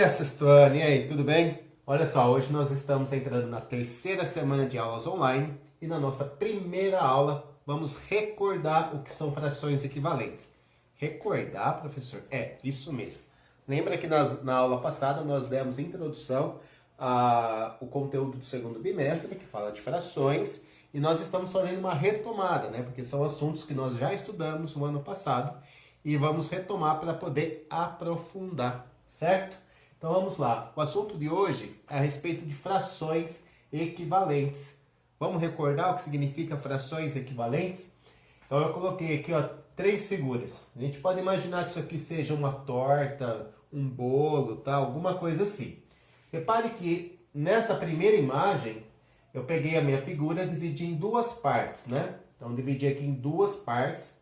dia, Sextuane! E aí, tudo bem? Olha só, hoje nós estamos entrando na terceira semana de aulas online e na nossa primeira aula vamos recordar o que são frações equivalentes. Recordar, professor? É, isso mesmo. Lembra que na aula passada nós demos introdução ao conteúdo do segundo bimestre, que fala de frações, e nós estamos fazendo uma retomada, né? Porque são assuntos que nós já estudamos no ano passado e vamos retomar para poder aprofundar, certo? Então vamos lá. O assunto de hoje é a respeito de frações equivalentes. Vamos recordar o que significa frações equivalentes? Então eu coloquei aqui, ó, 3 figuras. A gente pode imaginar que isso aqui seja uma torta, um bolo, tá? Alguma coisa assim. Repare que nessa primeira imagem eu peguei a minha figura e dividi em duas partes, né? Então dividi aqui em duas partes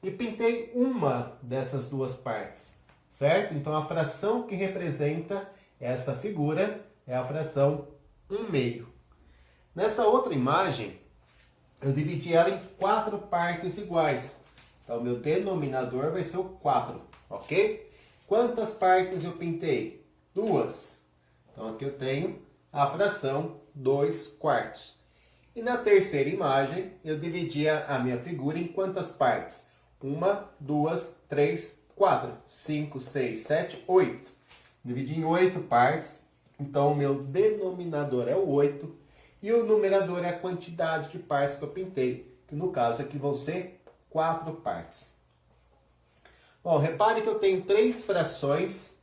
e pintei uma dessas duas partes, certo? Então a fração que representa essa figura é a fração 1/2. Nessa outra imagem, eu dividi ela em 4 partes iguais. Então, o meu denominador vai ser o 4, ok? Quantas partes eu pintei? 2. Então, aqui eu tenho a fração 2/4. E na terceira imagem, eu dividi a minha figura em quantas partes? 1, 2, 3, 4, 5, 6, 7, 8. Dividi em 8 partes. Então, o meu denominador é o 8. E o numerador é a quantidade de partes que eu pintei. Que no caso aqui vão ser 4 partes. Bom, repare que eu tenho 3 frações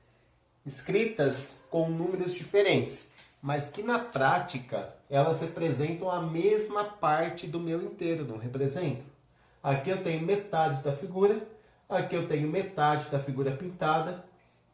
escritas com números diferentes. Mas que na prática, elas representam a mesma parte do meu inteiro, não representam? Aqui eu tenho metade da figura, aqui eu tenho metade da figura pintada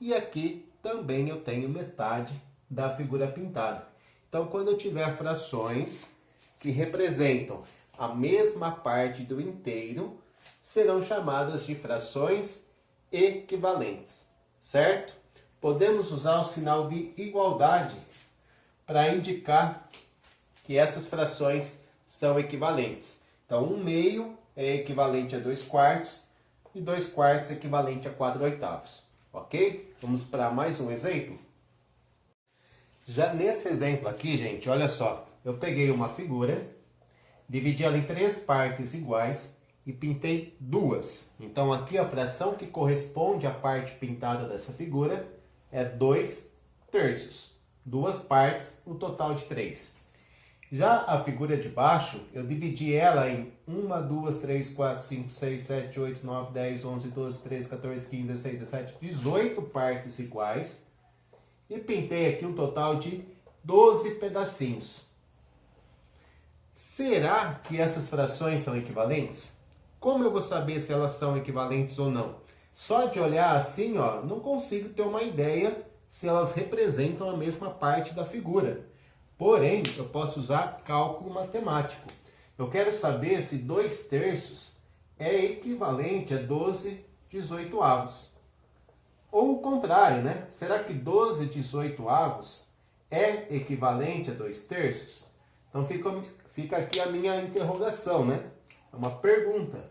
e aqui também eu tenho metade da figura pintada. Então, quando eu tiver frações que representam a mesma parte do inteiro, serão chamadas de frações equivalentes, certo? Podemos usar o sinal de igualdade para indicar que essas frações são equivalentes. Então, 1/2 é equivalente a 2/4 e 2/4 é equivalente a 4/8, ok? Vamos para mais um exemplo? Já nesse exemplo aqui, gente, olha só. Eu peguei uma figura, dividi ela em 3 partes iguais e pintei 2. Então, aqui a fração que corresponde à parte pintada dessa figura é 2/3. 2 partes, um total de 3. Já a figura de baixo, eu dividi ela em 1, 2, 3, 4, 5, 6, 7, 8, 9, 10, 11, 12, 13, 14, 15, 16, 17, 18 partes iguais. E pintei aqui um total de 12 pedacinhos. Será que essas frações são equivalentes? Como eu vou saber se elas são equivalentes ou não? Só de olhar assim, ó, não consigo ter uma ideia se elas representam a mesma parte da figura. Porém, eu posso usar cálculo matemático. Eu quero saber se 2/3 é equivalente a 12/18. Ou o contrário, né? Será que 12/18 é equivalente a 2/3? Então fica aqui a minha interrogação, né? É uma pergunta.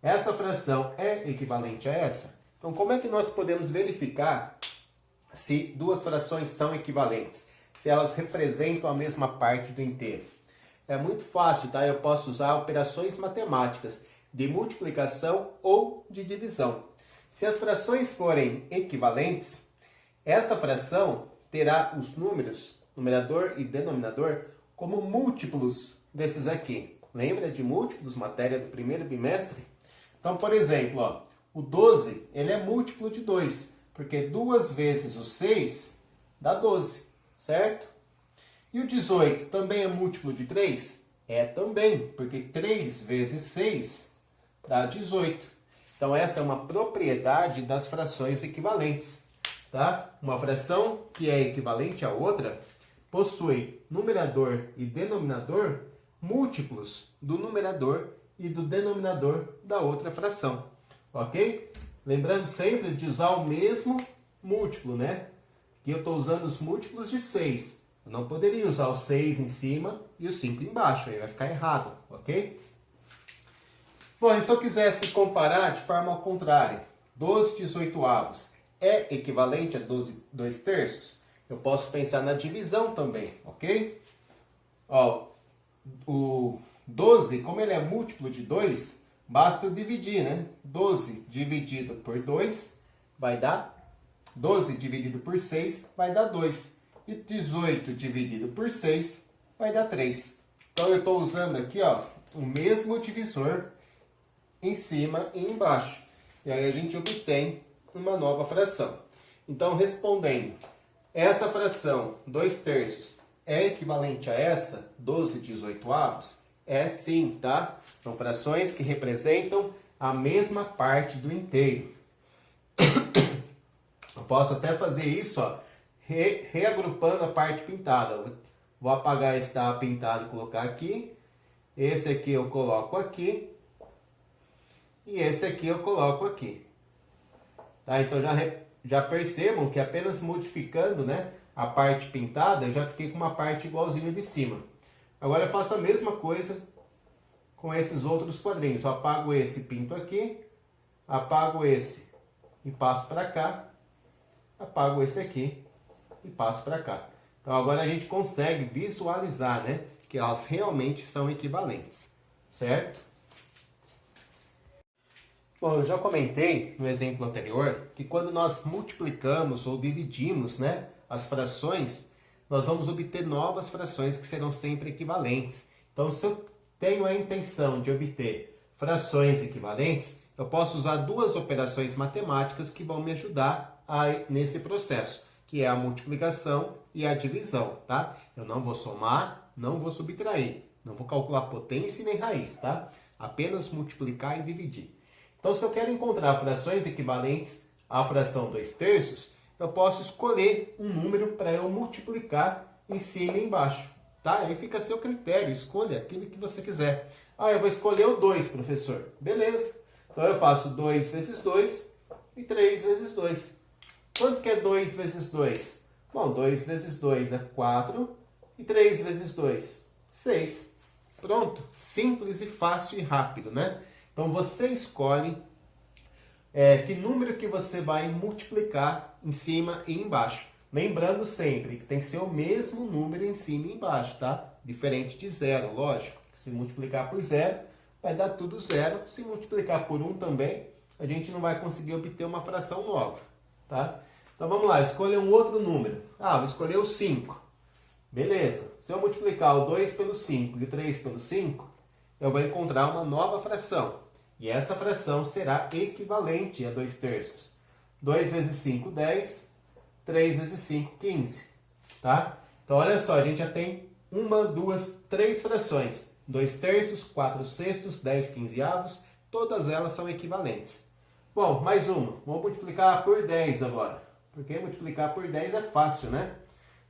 Essa fração é equivalente a essa? Então, como é que nós podemos verificar se duas frações são equivalentes? Se elas representam a mesma parte do inteiro? É muito fácil, tá? Eu posso usar operações matemáticas de multiplicação ou de divisão. Se as frações forem equivalentes, essa fração terá os números, numerador e denominador, como múltiplos desses aqui. Lembra de múltiplos, matéria do primeiro bimestre? Então, por exemplo, ó, o 12 ele é múltiplo de 2, porque 2 vezes o 6 dá 12, certo? E o 18 também é múltiplo de 3? É também, porque 3 vezes 6 dá 18. Então, essa é uma propriedade das frações equivalentes, tá? Uma fração que é equivalente à outra possui numerador e denominador múltiplos do numerador e do denominador da outra fração, ok? Lembrando sempre de usar o mesmo múltiplo, né? Aqui eu estou usando os múltiplos de 6. Eu não poderia usar o 6 em cima e o 5 embaixo, aí vai ficar errado, ok? Bom, e se eu quisesse comparar de forma ao contrário, 12/18 é equivalente a 12 2/3? Eu posso pensar na divisão também, ok? Ó, o 12, como ele é múltiplo de 2, basta eu dividir, né? 12 dividido por 2 vai dar 12 dividido por 6 vai dar 2. E 18 dividido por 6 vai dar 3. Então eu estou usando aqui, ó, o mesmo divisor em cima e embaixo. E aí a gente obtém uma nova fração. Então, respondendo, essa fração 2/3 é equivalente a essa, 12/18? É sim, tá? São frações que representam a mesma parte do inteiro. Eu posso até fazer isso, ó, reagrupando a parte pintada. Vou apagar esse que estava pintado e colocar aqui. Esse aqui eu coloco aqui. E esse aqui eu coloco aqui. Tá? Então já percebam que apenas modificando, né, a parte pintada, eu já fiquei com uma parte igualzinha de cima. Agora eu faço a mesma coisa com esses outros quadrinhos. Eu apago esse e pinto aqui. Apago esse e passo para cá. Apago esse aqui e passo para cá. Então agora a gente consegue visualizar, né, que elas realmente são equivalentes, certo? Bom, eu já comentei no exemplo anterior que quando nós multiplicamos ou dividimos, né, as frações, nós vamos obter novas frações que serão sempre equivalentes. Então, se eu tenho a intenção de obter frações equivalentes, eu posso usar duas operações matemáticas que vão me ajudar nesse processo, que é a multiplicação e a divisão, tá? Eu não vou somar, não vou subtrair, não vou calcular potência nem raiz, tá? Apenas multiplicar e dividir. Então, se eu quero encontrar frações equivalentes à fração 2/3, eu posso escolher um número para eu multiplicar em cima e embaixo, tá? Aí fica a seu critério, escolha aquele que você quiser. Ah, eu vou escolher o 2, professor. Beleza. Então, eu faço 2 vezes 2 e 3 vezes 2. Quanto que é 2 vezes 2? Bom, 2 vezes 2 é 4 e 3 vezes 2, 6. Pronto. Simples e fácil e rápido, né? Então, você escolhe que número que você vai multiplicar em cima e embaixo. Lembrando sempre que tem que ser o mesmo número em cima e embaixo, tá? Diferente de zero, lógico. Se multiplicar por zero, vai dar tudo zero. Se multiplicar por 1 também, a gente não vai conseguir obter uma fração nova, tá? Então, vamos lá. Escolha um outro número. Ah, vou escolher o 5. Beleza. Se eu multiplicar o 2 pelo 5 e o 3 pelo 5, eu vou encontrar uma nova fração. E essa fração será equivalente a 2/3. 2 vezes 5, 10. 3 vezes 5, 15. Tá? Então, olha só, a gente já tem 1, 2, 3 frações. 2/3, 4/6, 10 quinzeavos. Todas elas são equivalentes. Bom, mais uma. Vamos multiplicar por 10 agora. Porque multiplicar por 10 é fácil, né?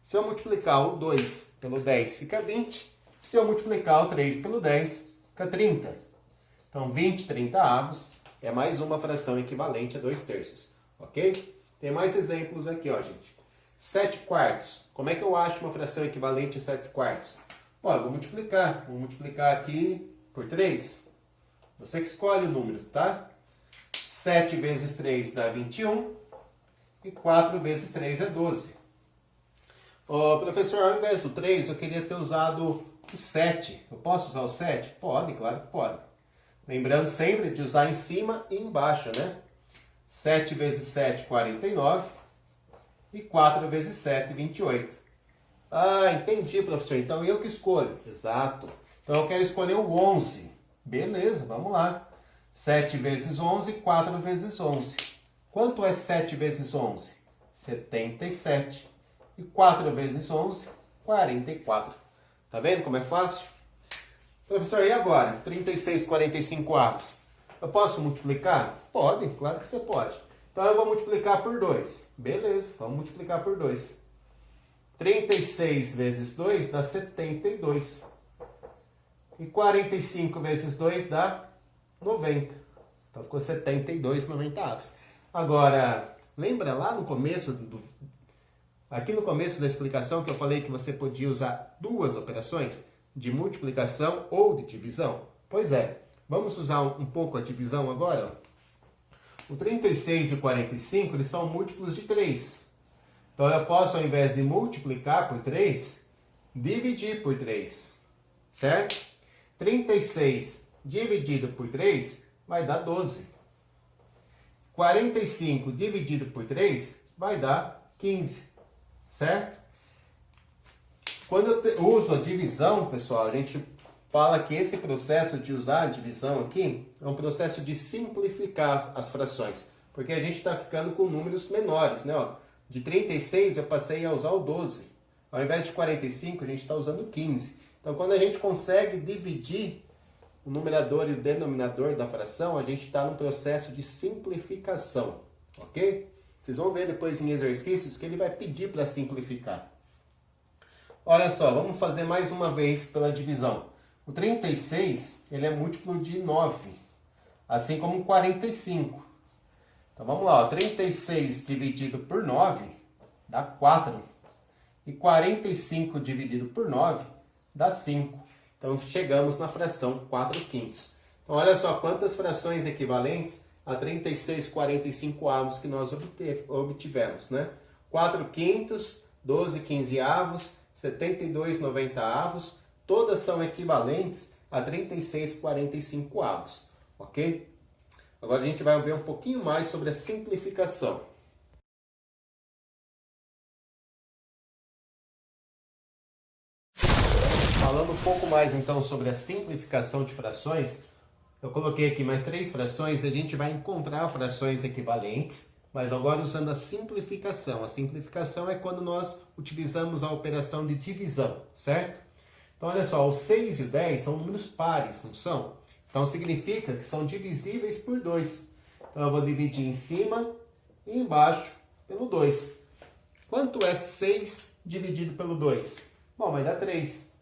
Se eu multiplicar o 2 pelo 10, fica 20. Se eu multiplicar o 3 pelo 10, fica 30. Então, 20 30avos é mais uma fração equivalente a 2/3, ok? Tem mais exemplos aqui, ó, gente. 7/4. Como é que eu acho uma fração equivalente a 7/4? Ó, eu vou multiplicar aqui por 3. Você que escolhe o número, tá? 7 vezes 3 dá 21 e 4 vezes 3 é 12. Ó, professor, ao invés do 3, eu queria ter usado o 7. Eu posso usar o 7? Pode, claro que pode. Lembrando sempre de usar em cima e embaixo, né? 7 vezes 7, 49. E 4 vezes 7, 28. Ah, entendi, professor. Então eu que escolho. Exato. Então eu quero escolher o 11. Beleza, vamos lá. 7 vezes 11, 4 vezes 11. Quanto é 7 vezes 11? 77. E 4 vezes 11, 44. Tá vendo como é fácil? Professor, e agora? 36, 45avos. Eu posso multiplicar? Pode, claro que você pode. Então eu vou multiplicar por 2. Beleza, vamos multiplicar por 2. 36 vezes 2 dá 72. E 45 vezes 2 dá 90. Então ficou 72 90avos. Agora, lembra lá no começo aqui no começo da explicação que eu falei que você podia usar duas operações? De multiplicação ou de divisão? Pois é, vamos usar um pouco a divisão agora? O 36 e o 45, eles são múltiplos de 3. Então, eu posso, ao invés de multiplicar por 3, dividir por 3. Certo? 36 dividido por 3 vai dar 12. 45 dividido por 3 vai dar 15. Certo? Quando eu uso a divisão, pessoal, a gente fala que esse processo de usar a divisão aqui é um processo de simplificar as frações. Porque a gente está ficando com números menores, né? Ó, de 36 eu passei a usar o 12. Ao invés de 45, a gente está usando 15. Então, quando a gente consegue dividir o numerador e o denominador da fração, a gente está no processo de simplificação, ok? Vocês vão ver depois em exercícios que ele vai pedir para simplificar. Olha só, vamos fazer mais uma vez pela divisão. O 36, ele é múltiplo de 9, assim como o 45. Então, vamos lá, ó, 36 dividido por 9 dá 4. E 45 dividido por 9 dá 5. Então, chegamos na fração 4 quintos. Então, olha só quantas frações equivalentes a 36 45avos que nós obtivemos, né? 4 quintos, 12 quinzeavos, 72 90avos, todas são equivalentes a 36 45avos, ok? Agora a gente vai ver um pouquinho mais sobre a simplificação. Falando um pouco mais então sobre a simplificação de frações, eu coloquei aqui mais 3 frações e a gente vai encontrar frações equivalentes, mas agora usando a simplificação. A simplificação é quando nós utilizamos a operação de divisão, certo? Então olha só, o 6 e o 10 são números pares, não são? Então significa que são divisíveis por 2. Então eu vou dividir em cima e embaixo pelo 2. Quanto é 6 dividido pelo 2? Bom, vai dar 3.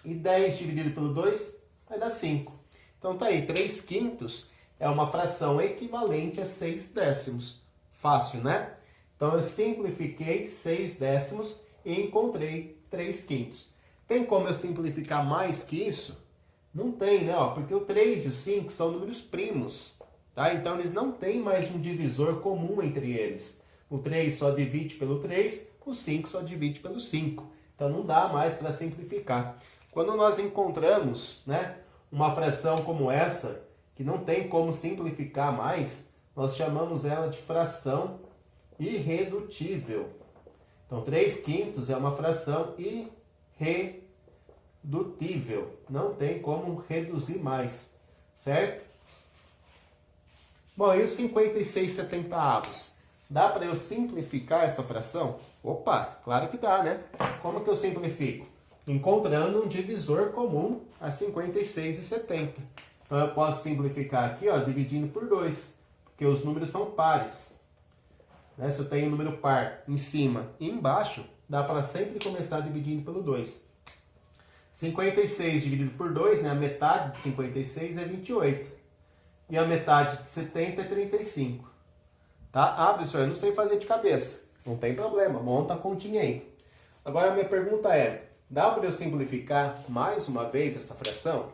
E 10 dividido pelo 2 vai dar 5. Então tá aí, 3 quintos é uma fração equivalente a 6 décimos. Fácil, né? Então eu simplifiquei 6 décimos e encontrei 3 quintos. Tem como eu simplificar mais que isso? Não tem, né? Ó, porque o 3 e o 5 são números primos. Tá? Então eles não têm mais um divisor comum entre eles. O 3 só divide pelo 3, o 5 só divide pelo 5. Então não dá mais para simplificar. Quando nós encontramos, né, uma fração como essa, que não tem como simplificar mais, nós chamamos ela de fração irredutível. Então, 3 quintos é uma fração irredutível. Não tem como reduzir mais, certo? Bom, e os 56 70avos? Dá para eu simplificar essa fração? Opa, claro que dá, né? Como que eu simplifico? Encontrando um divisor comum a 56 e 70. Então, eu posso simplificar aqui, ó, dividindo por 2, porque os números são pares. Né? Se eu tenho um número par em cima e embaixo, dá para sempre começar dividindo pelo 2. 56 dividido por 2, né? A metade de 56 é 28. E a metade de 70 é 35. Tá? Ah, professor, eu não sei fazer de cabeça. Não tem problema, monta a continha aí. Agora a minha pergunta é, dá para eu simplificar mais uma vez essa fração?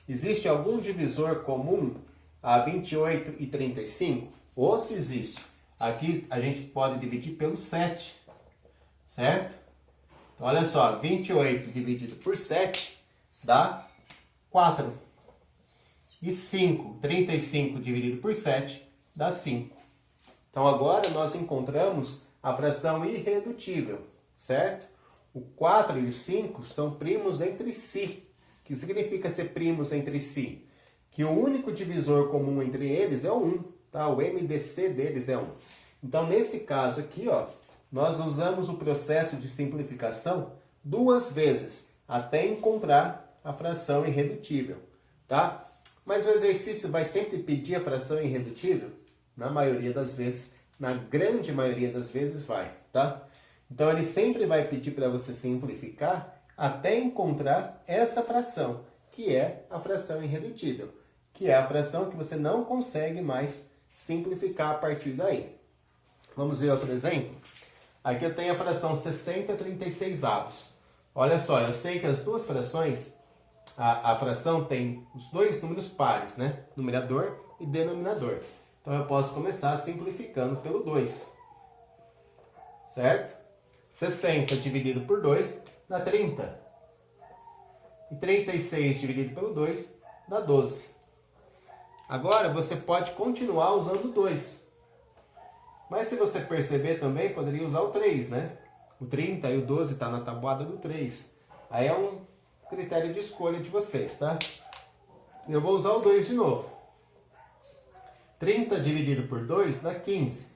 Existe algum divisor comum a 28 e 35? Ou se existe, aqui a gente pode dividir pelo 7, certo? Então olha só, 28 dividido por 7 dá 4. E 5, 35 dividido por 7 dá 5. Então agora nós encontramos a fração irredutível, certo? O 4 e o 5 são primos entre si. O que significa ser primos entre si? Que o único divisor comum entre eles é o 1. Tá? O MDC deles é 1. Então, nesse caso aqui, ó, nós usamos o processo de simplificação 2 vezes, até encontrar a fração irredutível. Tá? Mas o exercício vai sempre pedir a fração irredutível? Na maioria das vezes, na grande maioria das vezes vai. Tá? Então, ele sempre vai pedir para você simplificar até encontrar essa fração, que é a fração irredutível, que é a fração que você não consegue mais simplificar a partir daí. Vamos ver outro exemplo? Aqui eu tenho a fração 60 36avos. Olha só, eu sei que as duas frações, a fração tem os dois números pares, né? Numerador e denominador. Então eu posso começar simplificando pelo 2. Certo? 60 dividido por 2 dá 30. E 36 dividido pelo 2 dá 12. Agora você pode continuar usando o 2. Mas se você perceber também, poderia usar o 3, né? O 30 e o 12 está na tabuada do 3. Aí é um critério de escolha de vocês, tá? Eu vou usar o 2 de novo. 30 dividido por 2 dá 15.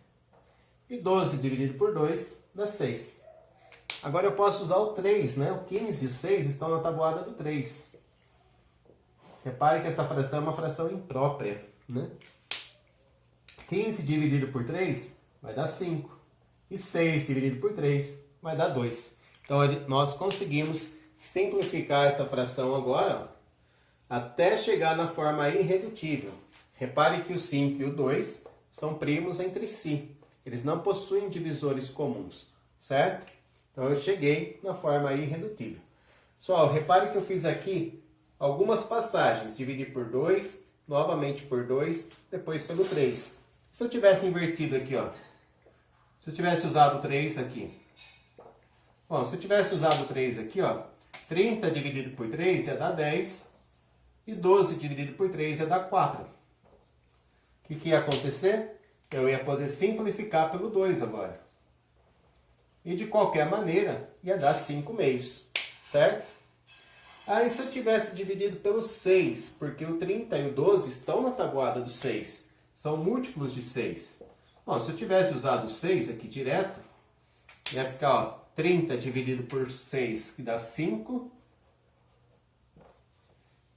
E 12 dividido por 2 dá 6. Agora eu posso usar o 3, né? O 15 e o 6 estão na tabuada do 3. Repare que essa fração é uma fração imprópria, né? 15 dividido por 3 vai dar 5. E 6 dividido por 3 vai dar 2. Então nós conseguimos simplificar essa fração agora, ó, até chegar na forma irredutível. Repare que o 5 e o 2 são primos entre si. Eles não possuem divisores comuns, certo? Então eu cheguei na forma irredutível. Pessoal, repare que eu fiz aqui algumas passagens. Dividi por 2, novamente por 2, depois pelo 3. Se eu tivesse invertido aqui, ó. Se eu tivesse usado o 3 aqui. Bom, se eu tivesse usado o 3 aqui, ó. 30 dividido por 3 ia dar 10. E 12 dividido por 3 ia dar 4. O que ia acontecer? Eu ia poder simplificar pelo 2 agora. E de qualquer maneira, ia dar 5 meios, certo? Aí se eu tivesse dividido pelo 6, porque o 30 e o 12 estão na tabuada do 6, são múltiplos de 6. Bom, se eu tivesse usado o 6 aqui direto, ia ficar, ó, 30 dividido por 6, que dá 5.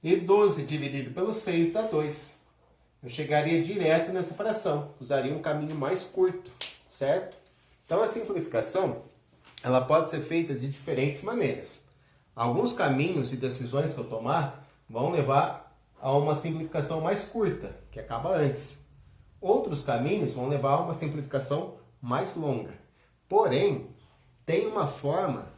E 12 dividido pelo 6 dá 2. Eu chegaria direto nessa fração, usaria um caminho mais curto, certo? Então a simplificação, ela pode ser feita de diferentes maneiras. Alguns caminhos e decisões que eu tomar vão levar a uma simplificação mais curta, que acaba antes. Outros caminhos vão levar a uma simplificação mais longa. Porém, tem uma forma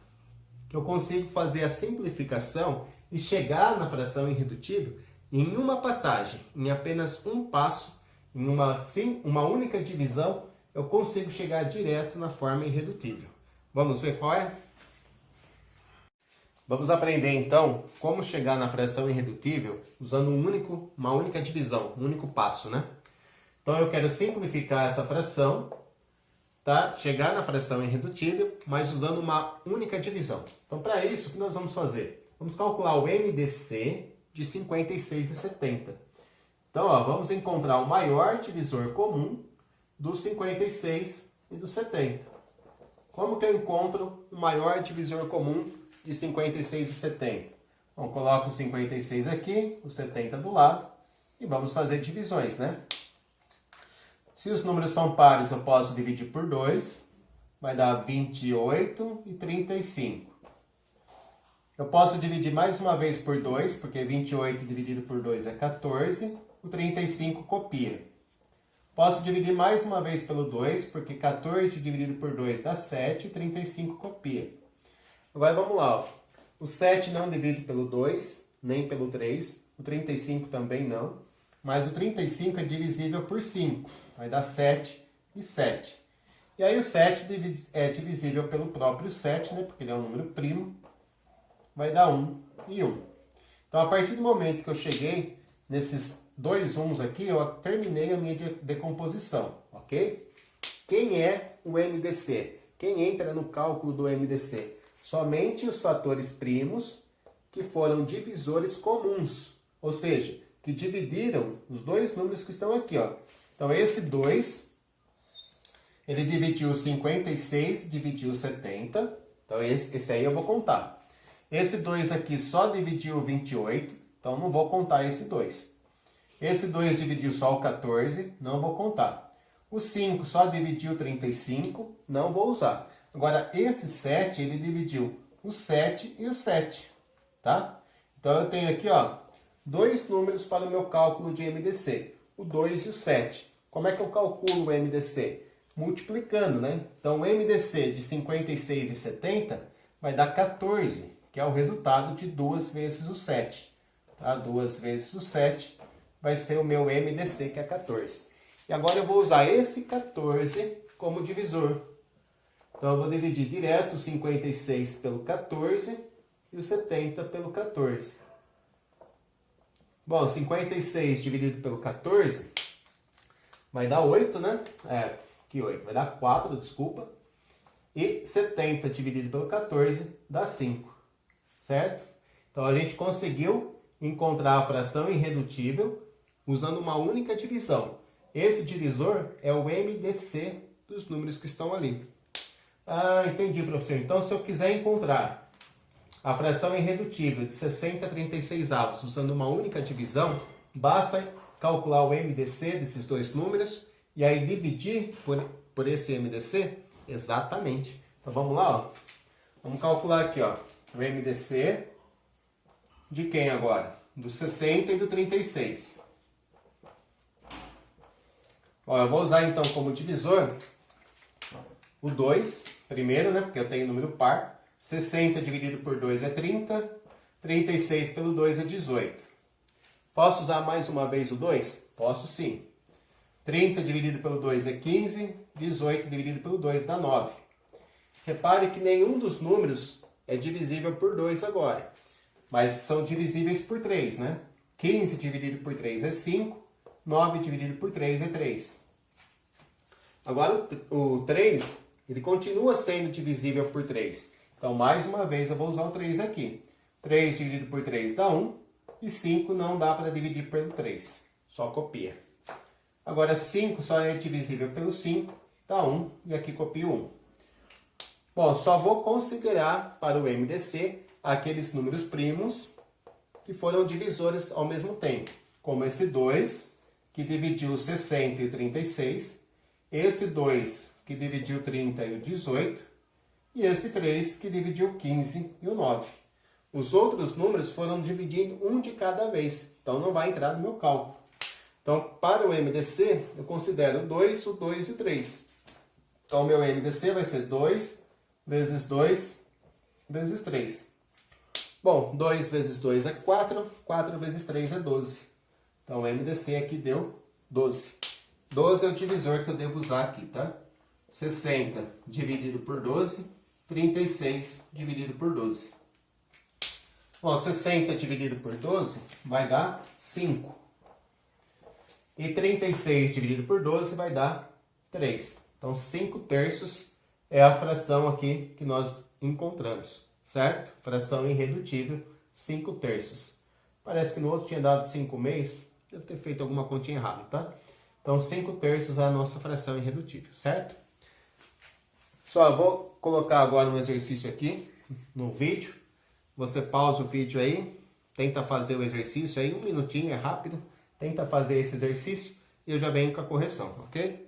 que eu consigo fazer a simplificação e chegar na fração irredutível em uma passagem, em apenas um passo, em uma única divisão, eu consigo chegar direto na forma irredutível. Vamos ver qual é? Vamos aprender então como chegar na fração irredutível usando uma única divisão, um único passo, né? Então eu quero simplificar essa fração, tá? Chegar na fração irredutível, mas usando uma única divisão. Então para isso, o que nós vamos fazer? Vamos calcular o MDC de 56 e 70. Então, ó, vamos encontrar o maior divisor comum dos 56 e dos 70. Como que eu encontro o maior divisor comum de 56 e 70? Bom, coloco o 56 aqui, o 70 do lado, e vamos fazer divisões, né? Se os números são pares, eu posso dividir por 2, vai dar 28 e 35. Eu posso dividir mais uma vez por 2, porque 28 dividido por 2 é 14, o 35 copia. Posso dividir mais uma vez pelo 2, porque 14 dividido por 2 dá 7, o 35 copia. Agora vamos lá, ó. O 7 não divide pelo 2, nem pelo 3, o 35 também não, mas o 35 é divisível por 5, vai dar 7 e 7. E aí o 7 é divisível pelo próprio 7, né, porque ele é um número primo, vai dar 1 e 1. Então, a partir do momento que eu cheguei nesses dois 1s aqui, eu terminei a minha decomposição, ok? Quem é o MDC? Quem entra no cálculo do MDC? Somente os fatores primos que foram divisores comuns, ou seja, que dividiram os dois números que estão aqui, ó. Então, esse 2, ele dividiu 56 e dividiu 70. Então, esse aí eu vou contar. Esse 2 aqui só dividiu 28, então não vou contar esse 2. Esse 2 dividiu só o 14, não vou contar. O 5 só dividiu 35, não vou usar. Agora, esse 7, ele dividiu o 7 e o 7, tá? Então, eu tenho aqui, ó, dois números para o meu cálculo de MDC, o 2 e o 7. Como é que eu calculo o MDC? Multiplicando, né? Então, o MDC de 56 e 70 vai dar 14, que é o resultado de 2 vezes o 7. Tá? 2 vezes o 7 vai ser o meu MDC, que é 14. E agora eu vou usar esse 14 como divisor. Então eu vou dividir direto o 56 pelo 14 e o 70 pelo 14. Bom, 56 dividido pelo 14 vai dar 8, né? Que 8? Vai dar 4, desculpa. E 70 dividido pelo 14 dá 5, certo? Então a gente conseguiu encontrar a fração irredutível usando uma única divisão. Esse divisor é o MDC dos números que estão ali. Ah, entendi, professor. Então, se eu quiser encontrar a fração irredutível de 60/36 usando uma única divisão, basta calcular o MDC desses dois números e aí dividir por esse MDC? Exatamente. Então, vamos lá, ó. Vamos calcular aqui, ó, o MDC de quem agora? Do 60 e do 36. Ó, eu vou usar então como divisor o 2, primeiro, né? Porque eu tenho número par. 60 dividido por 2 é 30. 36 pelo 2 é 18. Posso usar mais uma vez o 2? Posso sim. 30 dividido pelo 2 é 15. 18 dividido pelo 2 dá 9. Repare que nenhum dos números é divisível por 2 agora. Mas são divisíveis por 3, né? 15 dividido por 3 é 5. 9 dividido por 3 é 3. Agora o 3, ele continua sendo divisível por 3. Então, mais uma vez, eu vou usar o 3 aqui. 3 dividido por 3 dá 1. E 5 não dá para dividir pelo 3. Só copia. Agora, 5 só é divisível pelo 5. Dá 1. E aqui copio 1. Bom, só vou considerar para o MDC aqueles números primos que foram divisores ao mesmo tempo. Como esse 2, que dividiu o 60 e o 36. Esse 2, que dividiu o 30 e o 18. E esse 3, que dividiu o 15 e o 9. Os outros números foram dividindo um de cada vez. Então, não vai entrar no meu cálculo. Então, para o MDC, eu considero o 2 e o 3. Então, o meu MDC vai ser 2 vezes 2 vezes 3. Bom, 2 vezes 2 é 4. 4 vezes 3 é 12. Então, o MDC aqui deu 12. 12 é o divisor que eu devo usar aqui, tá? 60 dividido por 12, 36 dividido por 12. Bom, 60 dividido por 12 vai dar 5. E 36 dividido por 12 vai dar 3. Então, 5 terços é a fração aqui que nós encontramos, certo? Fração irredutível, 5 terços. Parece que no outro tinha dado 5 meios. Devo ter feito alguma continha errada, tá? Então, 5 terços é a nossa fração irredutível, certo? Só vou colocar agora um exercício aqui no vídeo. Você pausa o vídeo aí, tenta fazer o exercício aí, 1 minutinho, é rápido. Tenta fazer esse exercício e eu já venho com a correção, ok?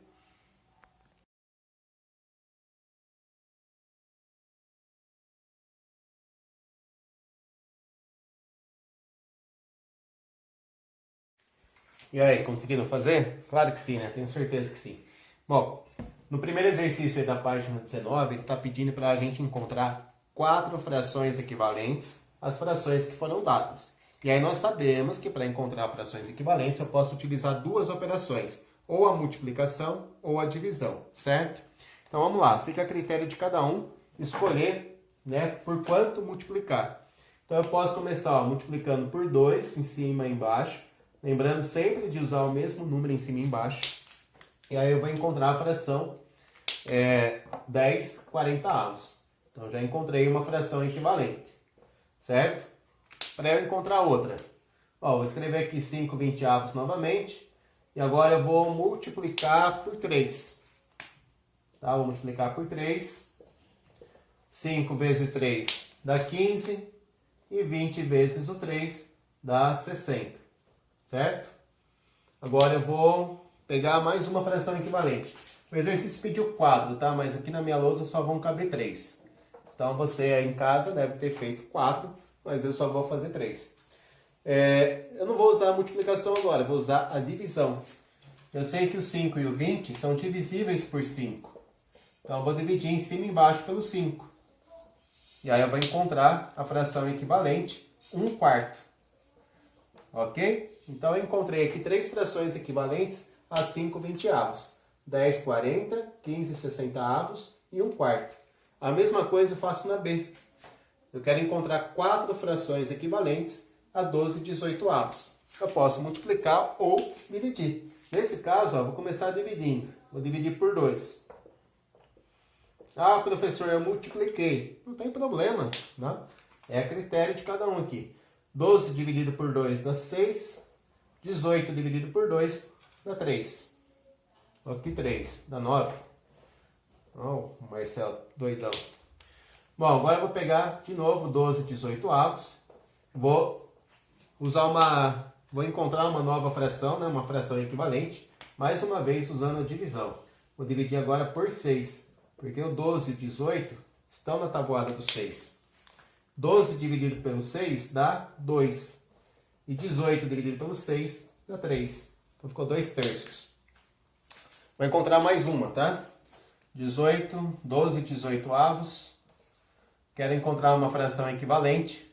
E aí, conseguiram fazer? Claro que sim, né? Tenho certeza que sim. Bom, no primeiro exercício aí da página 19, ele está pedindo para a gente encontrar 4 frações equivalentes às frações que foram dadas. E aí nós sabemos que para encontrar frações equivalentes eu posso utilizar duas operações, ou a multiplicação ou a divisão, certo? Então vamos lá, fica a critério de cada um escolher, né, por quanto multiplicar. Então eu posso começar multiplicando por 2 em cima e embaixo, lembrando sempre de usar o mesmo número em cima e embaixo. E aí eu vou encontrar a fração 10/40. Então já encontrei uma fração equivalente, certo? Para eu encontrar outra, ó, vou escrever aqui 5/20 novamente. E agora eu vou multiplicar por 3. Tá? Vou multiplicar por 3. 5 vezes 3 dá 15. E 20 vezes o 3 dá 60. Certo? Agora eu vou pegar mais uma fração equivalente. O exercício pediu 4, tá? Mas aqui na minha lousa só vão caber 3. Então você aí em casa deve ter feito 4, mas eu só vou fazer 3. Eu não vou usar a multiplicação agora, vou usar a divisão. Eu sei que o 5 e o 20 são divisíveis por 5. Então eu vou dividir em cima e embaixo pelo 5. E aí eu vou encontrar a fração equivalente, 1/4. Ok? Então eu encontrei aqui 3 frações equivalentes a 5 vinteavos. 10 40, 15 sessentavos e 1/4. A mesma coisa eu faço na B. Eu quero encontrar 4 frações equivalentes a 12 dezoitoavos. Eu posso multiplicar ou dividir. Nesse caso, ó, vou começar dividindo. Vou dividir por 2. Ah, professor, eu multipliquei. Não tem problema, né? É a critério de cada um aqui. 12 dividido por 2 dá 6. 18 dividido por 2 dá 3. Aqui 3 dá 9. Oh, o Marcelo, doidão. Bom, agora eu vou pegar de novo 12 dezoitoavos. Vou encontrar uma nova fração, né? Uma fração equivalente. Mais uma vez usando a divisão. Vou dividir agora por 6. Porque o 12 e o 18 estão na tabuada do 6. 12 dividido pelo 6 dá 2. E 18 dividido pelo 6 dá 3. Então ficou 2/3. Vou encontrar mais uma, tá? 12 dezoitoavos. Quero encontrar uma fração equivalente.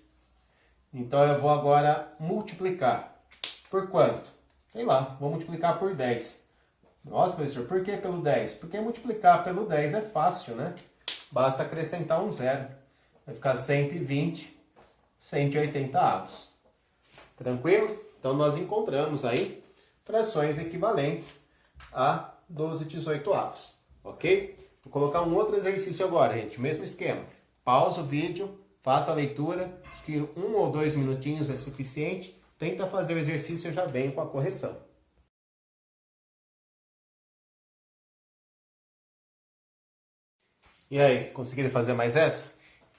Então eu vou agora multiplicar. Por quanto? Sei lá, vou multiplicar por 10. Nossa, professor, por que pelo 10? Porque multiplicar pelo 10 é fácil, né? Basta acrescentar um zero. Vai ficar 120, 180 avos. Tranquilo? Então nós encontramos aí frações equivalentes a 12 dezoitoavos. Ok? Vou colocar um outro exercício agora, gente. Mesmo esquema. Pausa o vídeo, faça a leitura. Acho que 1 ou 2 minutinhos é suficiente. Tenta fazer o exercício e eu já venho com a correção. E aí, conseguiram fazer mais essa?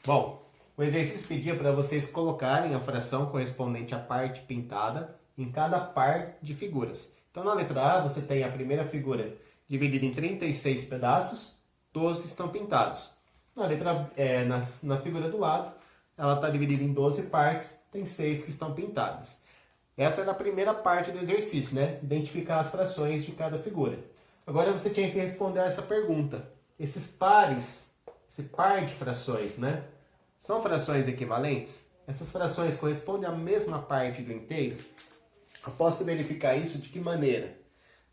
Bom, o exercício pedia para vocês colocarem a fração correspondente à parte pintada em cada par de figuras. Então, na letra A, você tem a primeira figura dividida em 36 pedaços, 12 estão pintados. Na figura do lado, ela está dividida em 12 partes, tem 6 que estão pintadas. Essa era a primeira parte do exercício, né? Identificar as frações de cada figura. Agora você tinha que responder a essa pergunta. Esses pares, esse par de frações, né? São frações equivalentes? Essas frações correspondem à mesma parte do inteiro? Eu posso verificar isso de que maneira?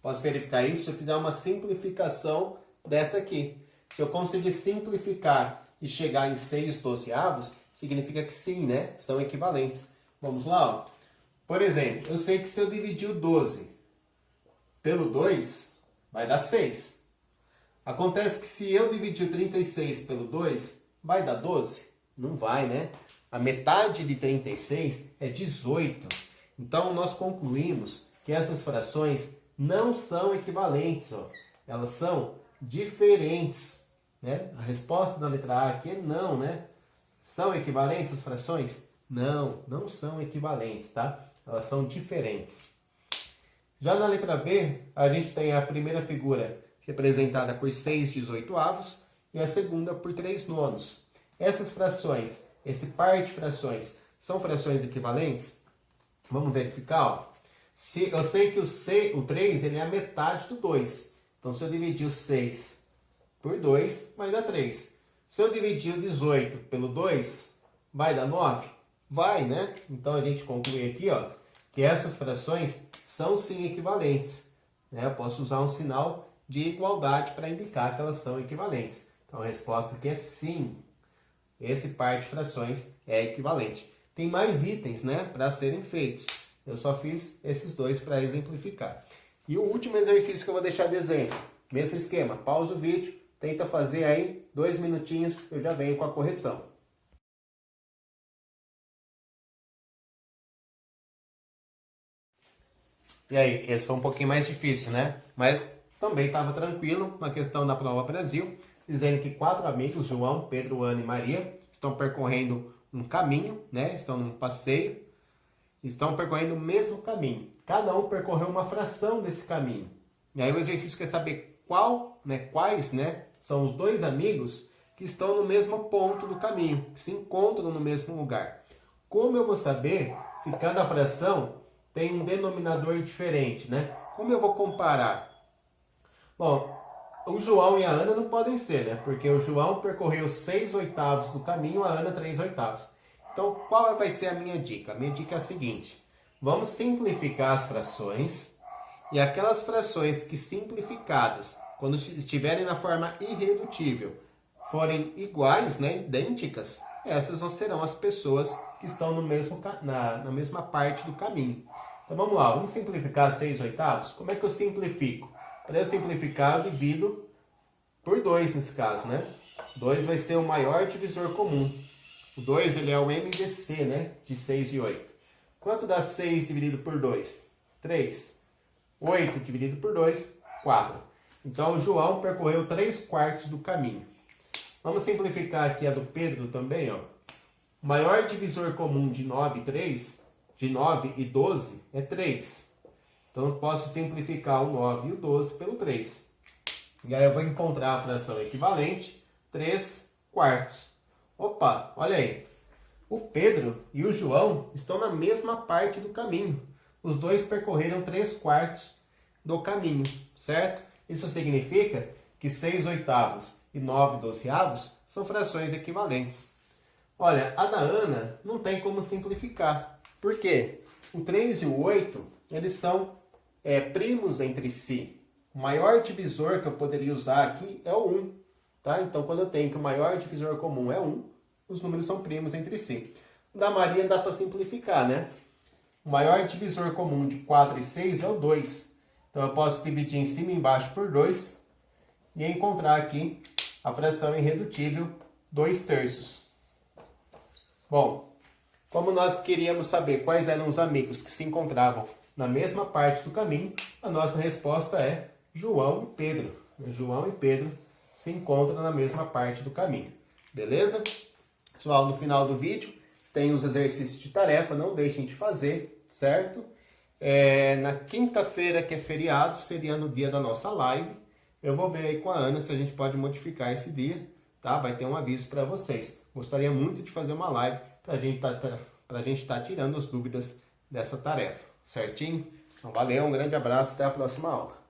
Posso verificar isso se eu fizer uma simplificação dessa aqui. Se eu conseguir simplificar e chegar em 6/12avos, significa que sim, né? São equivalentes. Vamos lá, ó. Por exemplo, eu sei que se eu dividir o 12 pelo 2, vai dar 6. Acontece que se eu dividir o 36 pelo 2, vai dar 12? Não vai, né? A metade de 36 é 18. Então, nós concluímos que essas frações não são equivalentes. Ó. Elas são diferentes. Né? A resposta da letra A aqui é não, né? São equivalentes as frações? Não, não são equivalentes, tá? Elas são diferentes. Já na letra B, a gente tem a primeira figura representada por 6/18avos e a segunda por 3/9. Essas frações, esse par de frações, são frações equivalentes? Vamos verificar, ó. Eu sei que o 3 ele é a metade do 2. Então, se eu dividir o 6 por 2, vai dar 3. Se eu dividir o 18 pelo 2, vai dar 9? Vai, né? Então, a gente conclui aqui, ó, que essas frações são sim equivalentes. Né? Eu posso usar um sinal de igualdade para indicar que elas são equivalentes. Então, a resposta aqui é sim. Esse par de frações é equivalente. Tem mais itens, né, para serem feitos. Eu só fiz esses dois para exemplificar. E o último exercício que eu vou deixar de exemplo. Mesmo esquema. Pausa o vídeo, tenta fazer aí 2 minutinhos, eu já venho com a correção. E aí, esse foi um pouquinho mais difícil, né? Mas também estava tranquilo na questão da prova Brasil, dizendo que 4 amigos, João, Pedro, Ana e Maria, estão percorrendo um caminho, né? Estão num passeio, estão percorrendo o mesmo caminho. Cada um percorreu uma fração desse caminho. E aí o exercício quer saber quais são os 2 amigos que estão no mesmo ponto do caminho, que se encontram no mesmo lugar. Como eu vou saber se cada fração tem um denominador diferente, né? Como eu vou comparar? Bom, o João e a Ana não podem ser, né? Porque o João percorreu 6/8 do caminho, a Ana 3/8. Então, qual vai ser a minha dica? A minha dica é a seguinte. Vamos simplificar as frações E aquelas frações que simplificadas, quando estiverem na forma irredutível, forem iguais, né, idênticas, essas não serão as pessoas que estão no mesmo, na mesma parte do caminho. Então vamos lá, vamos simplificar 6/8. Como é que eu simplifico? Para eu simplificar, eu divido por 2 nesse caso, né? 2 vai ser o maior divisor comum. O 2 ele é o MDC, né, de 6 e 8. Quanto dá 6 dividido por 2? 3. 8 dividido por 2, 4. Então o João percorreu 3/4 do caminho. Vamos simplificar aqui a do Pedro também, ó. O maior divisor comum de 9 e 12 é 3. Então eu posso simplificar o 9 e o 12 pelo 3. E aí eu vou encontrar a fração equivalente, 3/4. Opa, olha aí. O Pedro e o João estão na mesma parte do caminho. Os dois percorreram 3/4 do caminho, certo? Isso significa que 6/8 e 9/12 são frações equivalentes. Olha, a da Ana não tem como simplificar. Por quê? O 3 e o 8, eles são primos entre si. O maior divisor que eu poderia usar aqui é o 1. Tá? Então, quando eu tenho que o maior divisor comum é 1, os números são primos entre si. O da Maria dá para simplificar, né? O maior divisor comum de 4 e 6 é o 2. Então, eu posso dividir em cima e embaixo por 2 e encontrar aqui a fração irredutível 2/3. Bom, como nós queríamos saber quais eram os amigos que se encontravam na mesma parte do caminho, a nossa resposta é João e Pedro. João e Pedro se encontram na mesma parte do caminho. Beleza? Pessoal, no final do vídeo tem os exercícios de tarefa, não deixem de fazer, certo? Na quinta-feira, que é feriado, seria no dia da nossa live. Eu vou ver aí com a Ana se a gente pode modificar esse dia, tá? Vai ter um aviso para vocês. Gostaria muito de fazer uma live para a gente estar tirando as dúvidas dessa tarefa, certinho? Então valeu, um grande abraço, até a próxima aula.